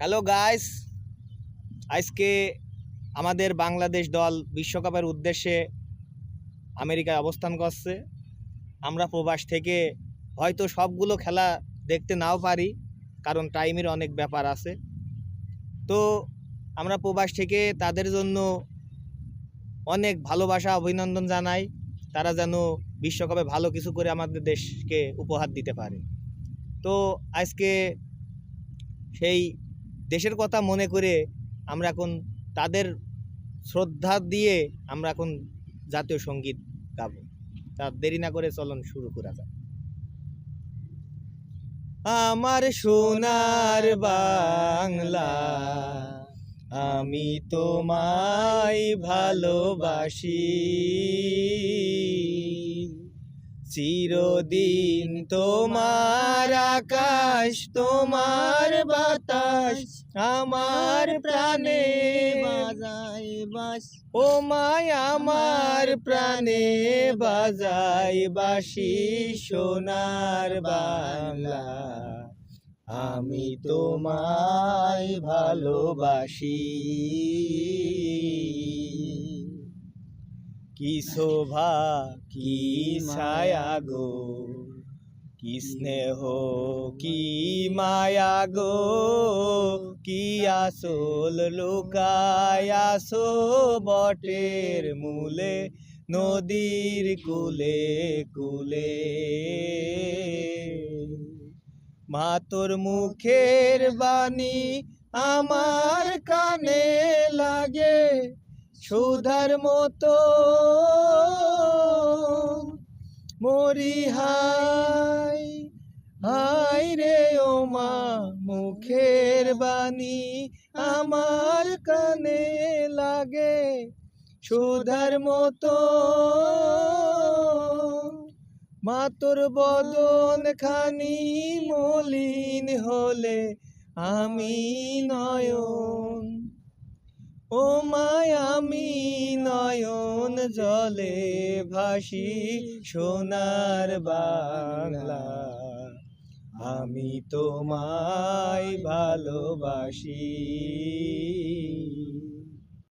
Hello guys, আজকে আমাদের বাংলাদেশ দল বিশ্বকাপের উদ্দেশ্যে আমেরিকায় অবস্থান করছে। আমরা প্রবাস থেকে হয়তো সবগুলো খেলা দেখতে নাও পারি, কারণ টাইমের অনেক ব্যাপার আছে। তো আমরা প্রবাস থেকে তাদের জন্য অনেক ভালোবাসা অভিনন্দন জানাই। তারা যেন বিশ্বকাপে ভালো কিছু করে আমাদের দেশকে উপহার দিতে পারে। তো আজকে সেই দেশের কথা মনে করে আমরা এখন তাদের শ্রদ্ধা দিয়ে আমরা এখন জাতীয় সঙ্গীত গাবো। তা দেরি না করে চলুন শুরু করা যাক। আমার সোনার বাংলা, আমি তোমায় ভালোবাসি, চিরদিন তোমার আকাশ তোমার বাতাস আমার প্রাণে বাজায় বাঁশ, ও মায় আমার প্রাণে বাজায় বাঁশি। সোনার বাংলা, আমি তোমায় ভালোবাসি। কি শোভা কি ছায়া গো, কি স্নেহ কি মায়া গো, কি আসল লুকায় আসো বটের মূলে, নদীর কুলে কুলে। মা তোর মুখের বাণী আমার কানে লাগে সুধার মতো, মরি হাই হাই রে ও মা, মুখের বাণী আমার কানে লাগে সুধার মতো। মা তোর বদন খানি মলিন হলে আমি নয়ন, ও মায় আমি নয়ন জলে ভাসি। সোনার বাংলা, আমি তোমায় ভালোবাসি।